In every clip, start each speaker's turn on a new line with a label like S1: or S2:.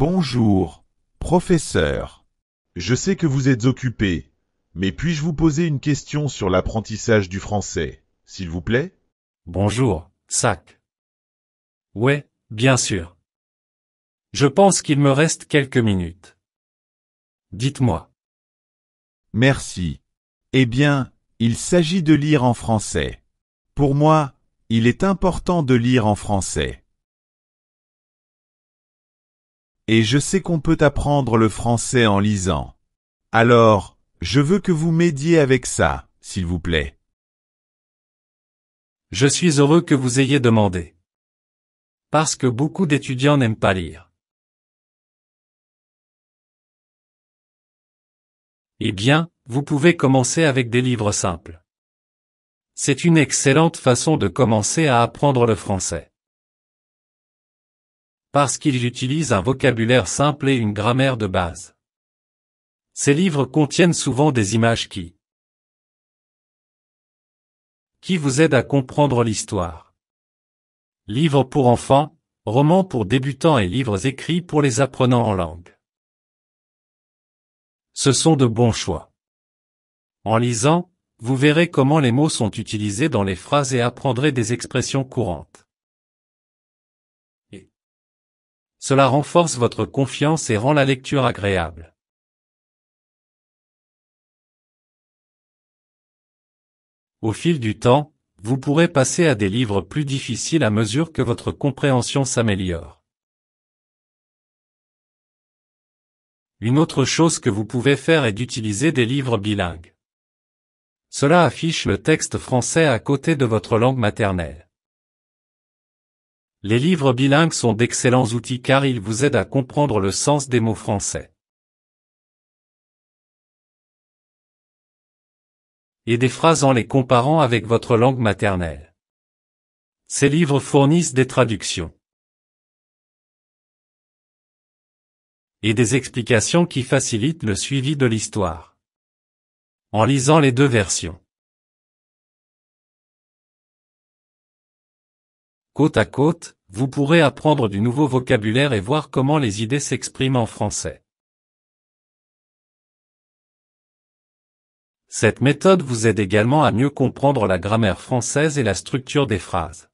S1: Bonjour, professeur. Je sais que vous êtes occupé, mais puis-je vous poser une question sur l'apprentissage du français, s'il vous plaît?
S2: Bonjour, Sac. Ouais, bien sûr. Je pense qu'il me reste quelques minutes. Dites-moi.
S1: Merci. Eh bien, il s'agit de lire en français. Pour moi, il est important de lire en français. Et je sais qu'on peut apprendre le français en lisant. Alors, je veux que vous m'aidiez avec ça, s'il vous plaît.
S2: Je suis heureux que vous ayez demandé. Parce que beaucoup d'étudiants n'aiment pas lire. Eh bien, vous pouvez commencer avec des livres simples. C'est une excellente façon de commencer à apprendre le français. Parce qu'ils utilisent un vocabulaire simple et une grammaire de base. Ces livres contiennent souvent des images qui vous aident à comprendre l'histoire. Livres pour enfants, romans pour débutants et livres écrits pour les apprenants en langue. Ce sont de bons choix. En lisant, vous verrez comment les mots sont utilisés dans les phrases et apprendrez des expressions courantes. Cela renforce votre confiance et rend la lecture agréable. Au fil du temps, vous pourrez passer à des livres plus difficiles à mesure que votre compréhension s'améliore. Une autre chose que vous pouvez faire est d'utiliser des livres bilingues. Cela affiche le texte français à côté de votre langue maternelle. Les livres bilingues sont d'excellents outils car ils vous aident à comprendre le sens des mots français. Et des phrases en les comparant avec votre langue maternelle. Ces livres fournissent des traductions. Et des explications qui facilitent le suivi de l'histoire. En lisant les deux versions. Côte à côte, vous pourrez apprendre du nouveau vocabulaire et voir comment les idées s'expriment en français. Cette méthode vous aide également à mieux comprendre la grammaire française et la structure des phrases.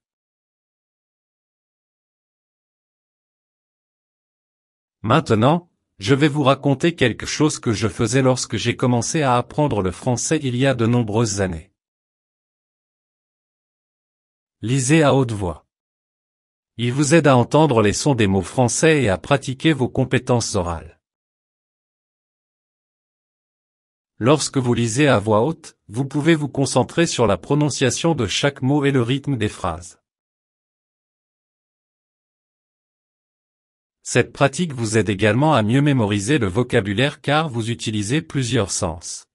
S2: Maintenant, je vais vous raconter quelque chose que je faisais lorsque j'ai commencé à apprendre le français il y a de nombreuses années. Lisez à haute voix. Il vous aide à entendre les sons des mots français et à pratiquer vos compétences orales. Lorsque vous lisez à voix haute, vous pouvez vous concentrer sur la prononciation de chaque mot et le rythme des phrases. Cette pratique vous aide également à mieux mémoriser le vocabulaire car vous utilisez plusieurs sens.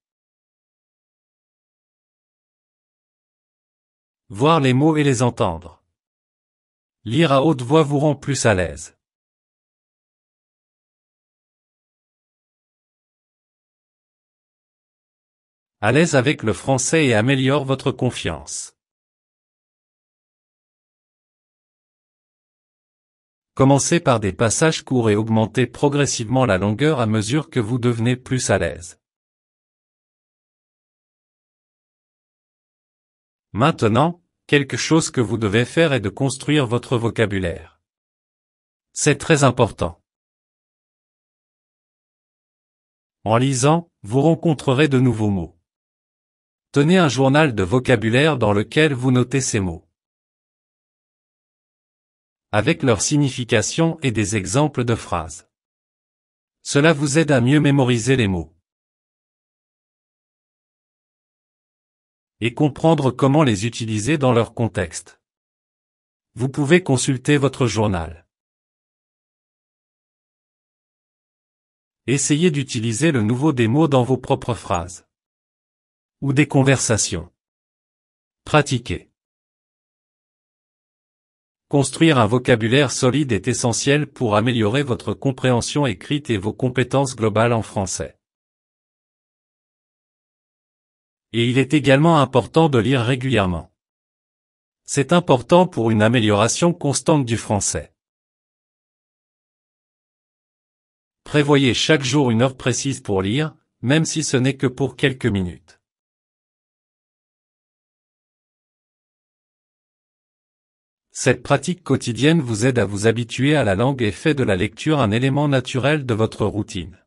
S2: Voir les mots et les entendre. Lire à haute voix vous rend plus à l'aise. À l'aise avec le français et améliore votre confiance. Commencez par des passages courts et augmentez progressivement la longueur à mesure que vous devenez plus à l'aise. Maintenant, quelque chose que vous devez faire est de construire votre vocabulaire. C'est très important. En lisant, vous rencontrerez de nouveaux mots. Tenez un journal de vocabulaire dans lequel vous notez ces mots. Avec leur signification et des exemples de phrases. Cela vous aide à mieux mémoriser les mots. Et comprendre comment les utiliser dans leur contexte. Vous pouvez consulter votre journal. Essayez d'utiliser le nouveau des mots dans vos propres phrases. Ou des conversations. Pratiquez. Construire un vocabulaire solide est essentiel pour améliorer votre compréhension écrite et vos compétences globales en français. Et il est également important de lire régulièrement. C'est important pour une amélioration constante du français. Prévoyez chaque jour une heure précise pour lire, même si ce n'est que pour quelques minutes. Cette pratique quotidienne vous aide à vous habituer à la langue et fait de la lecture un élément naturel de votre routine.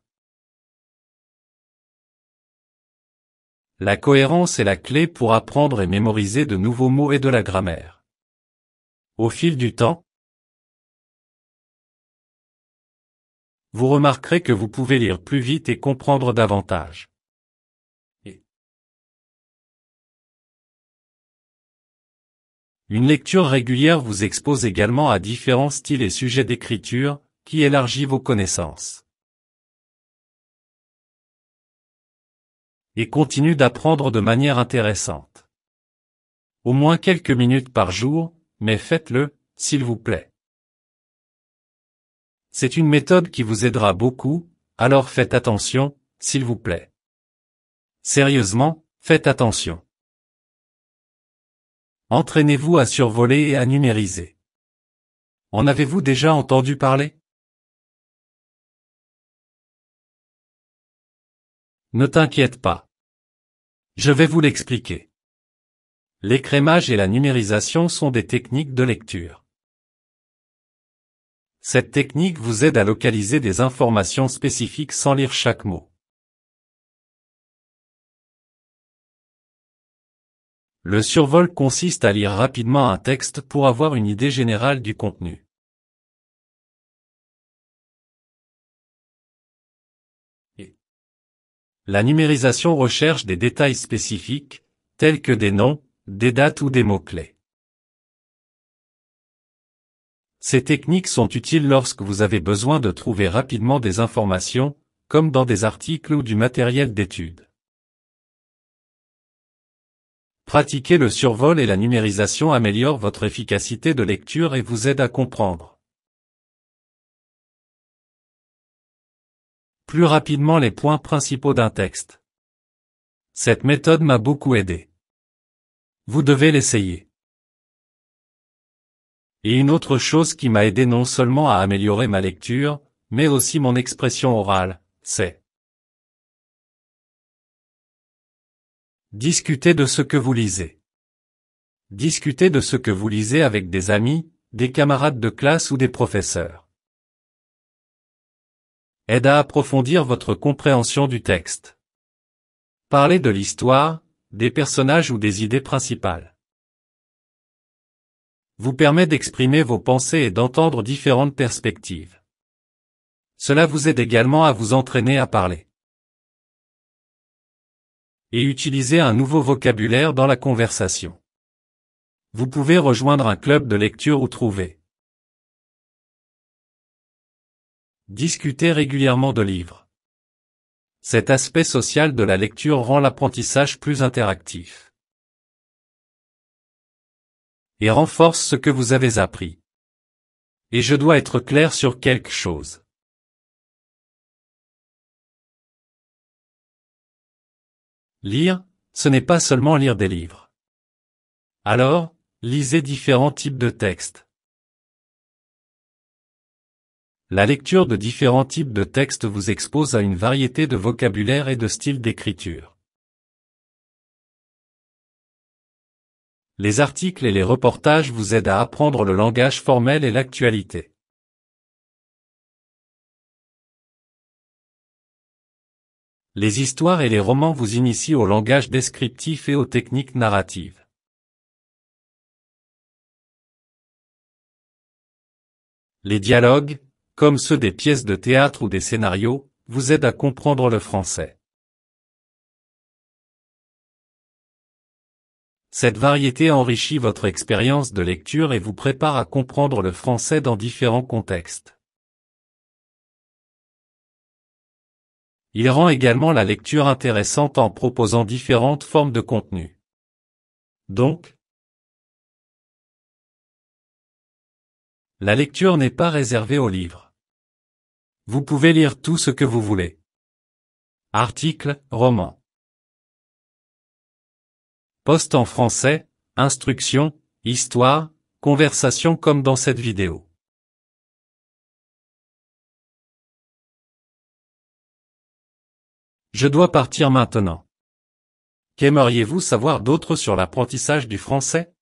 S2: La cohérence est la clé pour apprendre et mémoriser de nouveaux mots et de la grammaire. Au fil du temps, vous remarquerez que vous pouvez lire plus vite et comprendre davantage. Une lecture régulière vous expose également à différents styles et sujets d'écriture, qui élargit vos connaissances. Et continue d'apprendre de manière intéressante. Au moins quelques minutes par jour, mais faites-le, s'il vous plaît. C'est une méthode qui vous aidera beaucoup, alors faites attention, s'il vous plaît. Sérieusement, faites attention. Entraînez-vous à survoler et à numériser. En avez-vous déjà entendu parler? Ne t'inquiète pas. Je vais vous l'expliquer. L'écrémage et la numérisation sont des techniques de lecture. Cette technique vous aide à localiser des informations spécifiques sans lire chaque mot. Le survol consiste à lire rapidement un texte pour avoir une idée générale du contenu. La numérisation recherche des détails spécifiques, tels que des noms, des dates ou des mots-clés. Ces techniques sont utiles lorsque vous avez besoin de trouver rapidement des informations, comme dans des articles ou du matériel d'étude. Pratiquer le survol et la numérisation améliore votre efficacité de lecture et vous aide à comprendre plus rapidement les points principaux d'un texte. Cette méthode m'a beaucoup aidé. Vous devez l'essayer. Et une autre chose qui m'a aidé non seulement à améliorer ma lecture, mais aussi mon expression orale, c'est discuter de ce que vous lisez. Discutez de ce que vous lisez avec des amis, des camarades de classe ou des professeurs. Aide à approfondir votre compréhension du texte. Parlez de l'histoire, des personnages ou des idées principales. Vous permet d'exprimer vos pensées et d'entendre différentes perspectives. Cela vous aide également à vous entraîner à parler. Et utiliser un nouveau vocabulaire dans la conversation. Vous pouvez rejoindre un club de lecture ou trouver. Discuter régulièrement de livres. Cet aspect social de la lecture rend l'apprentissage plus interactif. Et renforce ce que vous avez appris. Et je dois être clair sur quelque chose. Lire, ce n'est pas seulement lire des livres. Alors, lisez différents types de textes. La lecture de différents types de textes vous expose à une variété de vocabulaire et de styles d'écriture. Les articles et les reportages vous aident à apprendre le langage formel et l'actualité. Les histoires et les romans vous initient au langage descriptif et aux techniques narratives. Les dialogues, comme ceux des pièces de théâtre ou des scénarios, vous aident à comprendre le français. Cette variété enrichit votre expérience de lecture et vous prépare à comprendre le français dans différents contextes. Il rend également la lecture intéressante en proposant différentes formes de contenu. Donc, la lecture n'est pas réservée aux livres. Vous pouvez lire tout ce que vous voulez. Articles, romans. Posts en français, instructions, histoires, conversations comme dans cette vidéo. Je dois partir maintenant. Qu'aimeriez-vous savoir d'autre sur l'apprentissage du français?